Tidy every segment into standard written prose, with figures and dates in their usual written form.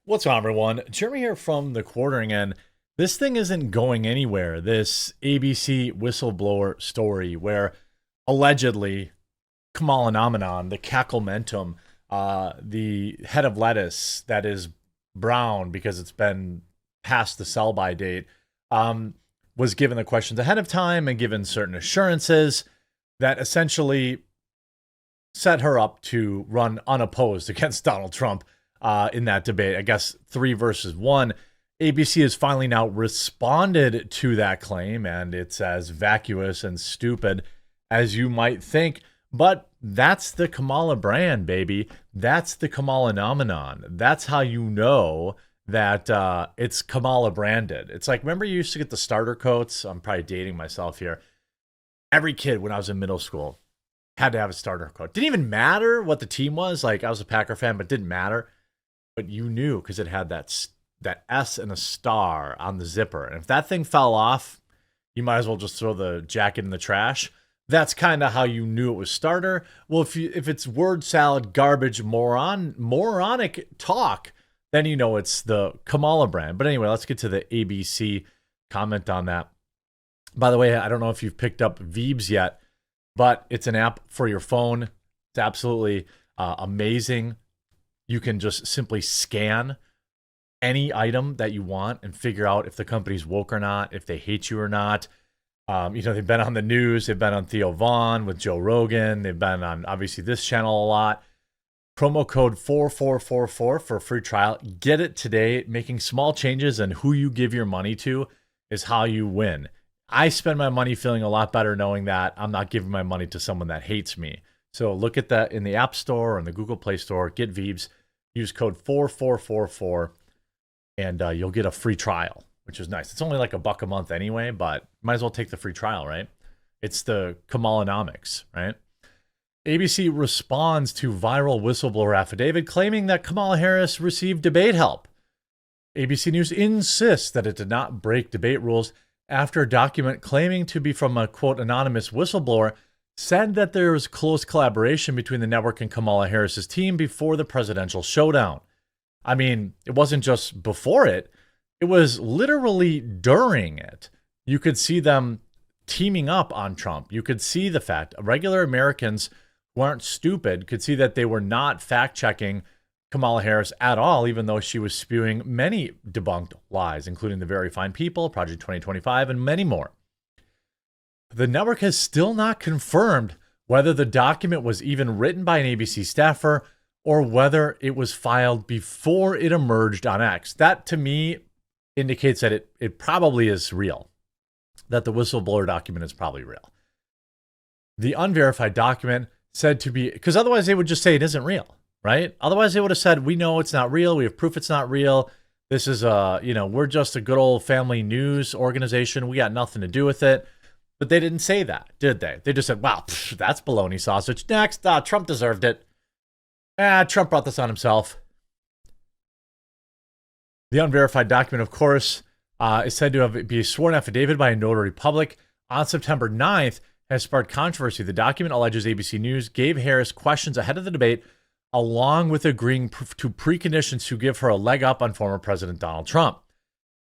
What's on, everyone? Jeremy here from the Quartering, and this thing isn't going anywhere. This ABC whistleblower story, where allegedly Kamala, the cacklementum, the head of lettuce that is brown because it's been past the sell-by date, was given the questions ahead of time and given certain assurances that essentially set her up to run unopposed against Donald Trump in that debate. I guess 3 versus 1. ABC has finally now responded to that claim, and it's as vacuous and stupid as you might think. But that's the Kamala brand, baby. That's the Kamala nomenon. That's how you know that it's Kamala branded. It's like, remember you used to get the starter coats? I'm probably dating myself here. Every kid when I was in middle school had to have a starter coat. Didn't even matter what the team was. Like, I was a Packer fan, but didn't matter. But you knew because it had that S and a star on the zipper. And if that thing fell off, you might as well just throw the jacket in the trash. That's kind of how you knew it was starter. Well, if it's word salad, garbage, moronic talk, then you know it's the Kamala brand. But anyway, let's get to the ABC comment on that. By the way, I don't know if you've picked up Veebs yet, but it's an app for your phone. It's absolutely amazing. You can just simply scan any item that you want and figure out if the company's woke or not, if they hate you or not. They've been on the news. They've been on Theo Vaughn with Joe Rogan. They've been on, obviously, this channel a lot. Promo code 4444 for a free trial. Get it today. Making small changes and who you give your money to is how you win. I spend my money feeling a lot better knowing that I'm not giving my money to someone that hates me. So look at that in the App Store or in the Google Play Store. Get Veebs. Use code 4444 and you'll get a free trial, which is nice. It's only like $1 a month anyway, but might as well take the free trial, right? It's the Kamalanomics, right? ABC responds to viral whistleblower affidavit claiming that Kamala Harris received debate help. ABC News insists that it did not break debate rules after a document claiming to be from a, quote, anonymous whistleblower said that there was close collaboration between the network and Kamala Harris's team before the presidential showdown. I mean, it wasn't just before it. It was literally during it. You could see them teaming up on Trump. You could see the fact regular Americans who aren't stupid could see that they were not fact-checking Kamala Harris at all, even though she was spewing many debunked lies, including the Very Fine People, Project 2025, and many more. The network has still not confirmed whether the document was even written by an ABC staffer or whether it was filed before it emerged on X. That, to me, indicates that it probably is real, that the whistleblower document is probably real. The unverified document said to be, because otherwise they would just say it isn't real, right? Otherwise they would have said, we know it's not real. We have proof it's not real. This is we're just a good old family news organization. We got nothing to do with it. But they didn't say that, did they? They just said, wow, that's bologna sausage. Next, Trump deserved it. Trump brought this on himself. The unverified document, of course, is said to be a sworn affidavit by a notary public on September 9th, has sparked controversy. The document alleges ABC News gave Harris questions ahead of the debate, along with agreeing to preconditions to give her a leg up on former President Donald Trump.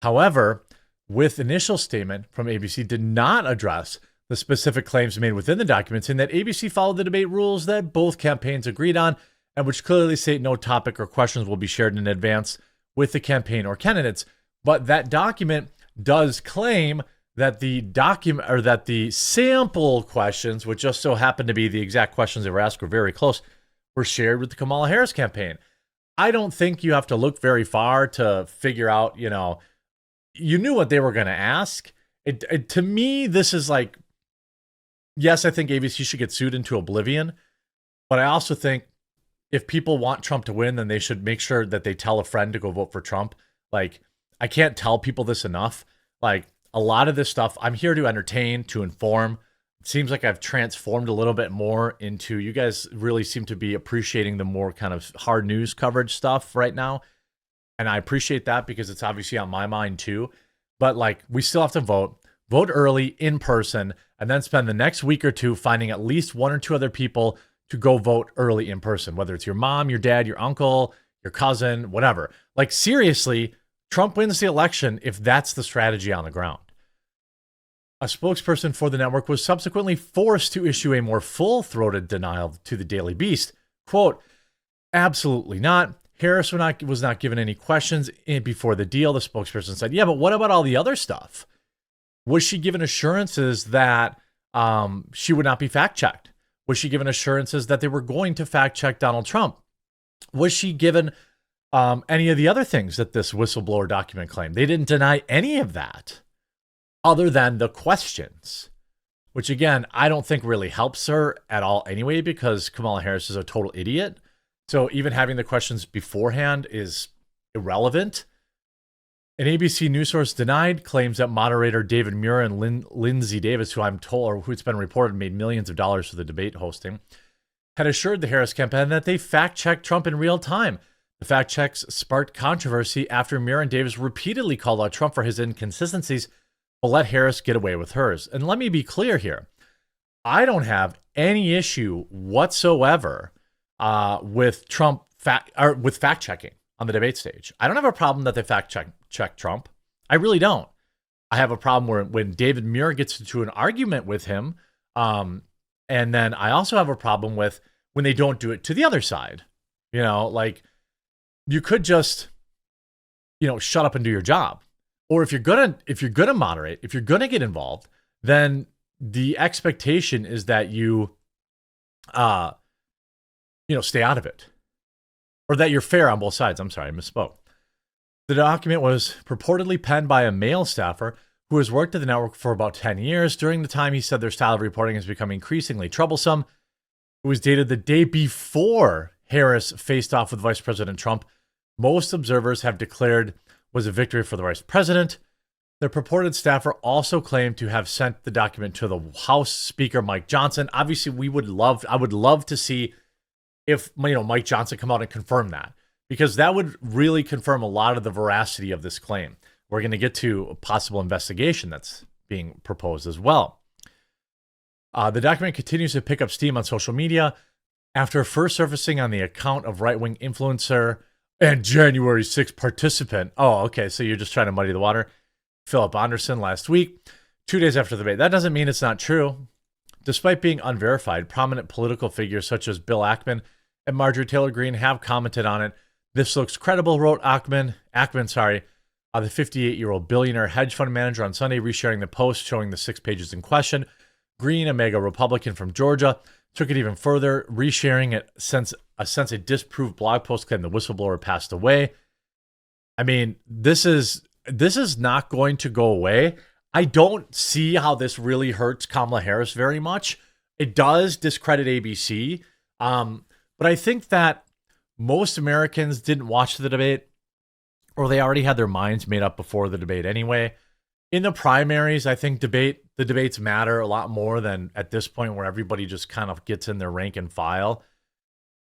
However, with initial statement from ABC did not address the specific claims made within the document, saying that ABC followed the debate rules that both campaigns agreed on, and which clearly state no topic or questions will be shared in advance with the campaign or candidates. But that document does claim that the sample questions, which just so happened to be the exact questions that were asked, were very close, were shared with the Kamala Harris campaign. I don't think you have to look very far to figure out, you knew what they were going to ask. To me, this is like, yes, I think ABC should get sued into oblivion, but I also think if people want Trump to win, then they should make sure that they tell a friend to go vote for Trump. Like, I can't tell people this enough. Like, a lot of this stuff, I'm here to entertain, to inform. It seems like I've transformed a little bit more into, you guys really seem to be appreciating the more kind of hard news coverage stuff right now. And I appreciate that because it's obviously on my mind too. But like, we still have to vote early in person, and then spend the next week or two finding at least 1 or 2 other people to go vote early in person, whether it's your mom, your dad, your uncle, your cousin, whatever. Like, seriously, Trump wins the election if that's the strategy on the ground. A spokesperson for the network was subsequently forced to issue a more full-throated denial to the Daily Beast. Quote, absolutely not. Harris was not given any questions before the deal. The spokesperson said, yeah, but what about all the other stuff? Was she given assurances that she would not be fact-checked? Was she given assurances that they were going to fact-check Donald Trump? Was she given any of the other things that this whistleblower document claimed? They didn't deny any of that other than the questions, which, again, I don't think really helps her at all anyway, because Kamala Harris is a total idiot. So even having the questions beforehand is irrelevant. An ABC news source denied claims that moderator David Muir and Lindsay Davis, who I'm told, or who it's been reported made millions of dollars for the debate hosting, had assured the Harris campaign that they fact-checked Trump in real time. The fact checks sparked controversy after Muir and Davis repeatedly called out Trump for his inconsistencies, but let Harris get away with hers. And let me be clear here. I don't have any issue whatsoever with Trump with fact-checking on the debate stage. I don't have a problem that they fact-check Trump. I really don't. I have a problem when David Muir gets into an argument with him, and then I also have a problem with when they don't do it to the other side. You know, like, you could just, shut up and do your job. Or if you're gonna moderate, if you're gonna get involved, then the expectation is that you, stay out of it, or that you're fair on both sides. I'm sorry, I misspoke. The document was purportedly penned by a male staffer who has worked at the network for about 10 years. During the time, he said their style of reporting has become increasingly troublesome. It was dated the day before Harris faced off with Vice President Trump. Most observers have declared was a victory for the vice president. The purported staffer also claimed to have sent the document to the House Speaker, Mike Johnson. Obviously, I would love to see if, Mike Johnson come out and confirm that, because that would really confirm a lot of the veracity of this claim. We're going to get to a possible investigation that's being proposed as well. The document continues to pick up steam on social media after first surfacing on the account of right-wing influencer and January 6th participant. Oh, okay, so you're just trying to muddy the water. Philip Anderson last week, 2 days after the debate. That doesn't mean it's not true. Despite being unverified, prominent political figures such as Bill Ackman and Marjorie Taylor Greene have commented on it. This looks credible, wrote Ackman, the 58-year-old billionaire hedge fund manager, on Sunday, resharing the post showing the 6 pages in question. Greene, a mega Republican from Georgia, took it even further, resharing it since a disproved blog post claimed the whistleblower passed away. I mean, this is not going to go away. I don't see how this really hurts Kamala Harris very much. It does discredit ABC, but I think that most Americans didn't watch the debate, or they already had their minds made up before the debate anyway. In the primaries, I think the debates matter a lot more than at this point, where everybody just kind of gets in their rank and file.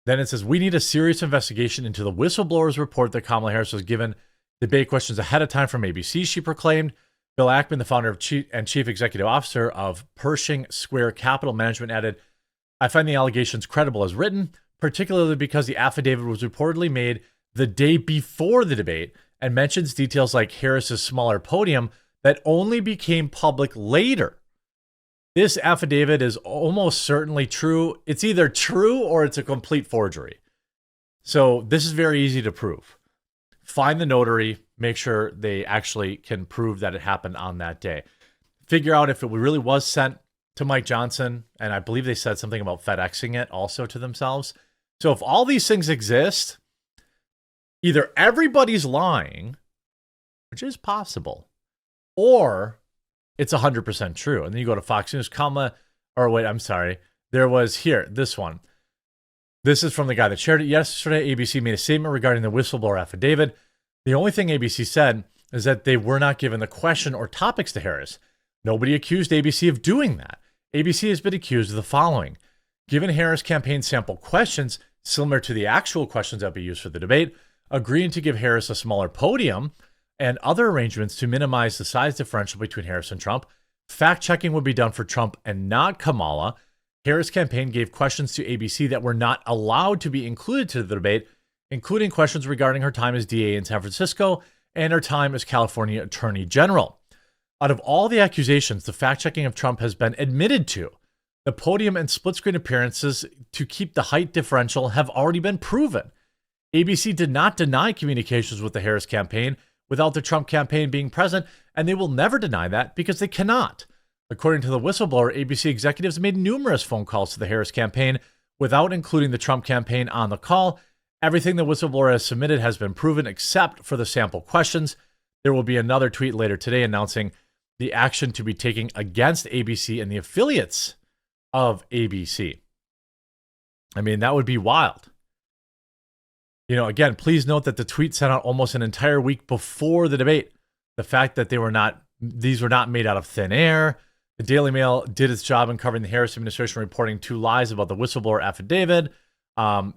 Then it says, we need a serious investigation into the whistleblower's report that Kamala Harris was given debate questions ahead of time from ABC, she proclaimed. Bill Ackman, the founder of and chief executive officer of Pershing Square Capital Management, added, I find the allegations credible as written, particularly because the affidavit was reportedly made the day before the debate and mentions details like Harris's smaller podium that only became public later. This affidavit is almost certainly true. It's either true or it's a complete forgery. So this is very easy to prove. Find the notary, make sure they actually can prove that it happened on that day. Figure out if it really was sent to Mike Johnson, and I believe they said something about FedExing it also to themselves. So if all these things exist, either everybody's lying, which is possible, or it's 100% true. And then you go to Fox News, there was this one. This is from the guy that shared it yesterday. ABC made a statement regarding the whistleblower affidavit. The only thing ABC said is that they were not given the question or topics to Harris. Nobody accused ABC of doing that. ABC has been accused of the following. Given Harris campaign sample questions similar to the actual questions that would be used for the debate, agreeing to give Harris a smaller podium, and other arrangements to minimize the size differential between Harris and Trump, fact-checking would be done for Trump and not Kamala. Harris' campaign gave questions to ABC that were not allowed to be included to the debate, including questions regarding her time as DA in San Francisco and her time as California Attorney General. Out of all the accusations, the fact-checking of Trump has been admitted to. The podium and split-screen appearances to keep the height differential have already been proven. ABC did not deny communications with the Harris campaign without the Trump campaign being present, and they will never deny that because they cannot. According to the whistleblower, ABC executives made numerous phone calls to the Harris campaign without including the Trump campaign on the call. Everything the whistleblower has submitted has been proven except for the sample questions. There will be another tweet later today announcing the action to be taken against ABC and the affiliates of ABC. I mean, that would be wild. You know, again, please note that the tweet sent out almost an entire week before the debate. The fact that these were not made out of thin air. The Daily Mail did its job in covering the Harris administration, reporting 2 lies about the whistleblower affidavit.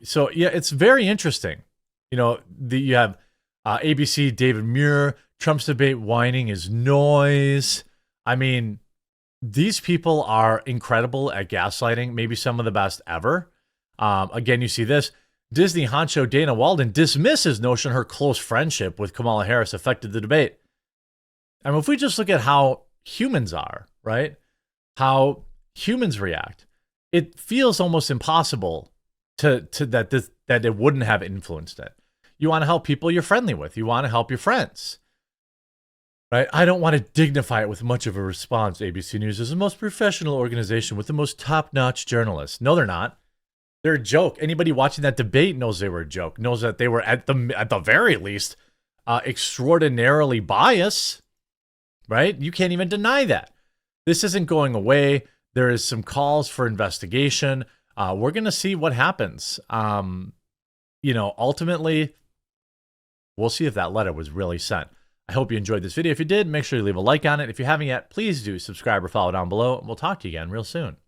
So yeah, it's very interesting. You know, you have ABC, David Muir, Trump's debate whining is noise. I mean, these people are incredible at gaslighting, maybe some of the best ever. Again, you see this. Disney honcho Dana Walden dismisses notion her close friendship with Kamala Harris affected the debate. I mean, if we just look at how humans are, right? How humans react, it feels almost impossible that it wouldn't have influenced it. You want to help people you're friendly with. You want to help your friends. Right? I don't want to dignify it with much of a response. ABC News is the most professional organization with the most top-notch journalists. No, they're not. They're a joke. Anybody watching that debate knows they were a joke, knows that they were at the very least extraordinarily biased. Right? You can't even deny that. This isn't going away. There is some calls for investigation. We're going to see what happens. You know, ultimately, we'll see if that letter was really sent. I hope you enjoyed this video. If you did, make sure you leave a like on it. If you haven't yet, please do subscribe or follow down below. And we'll talk to you again real soon.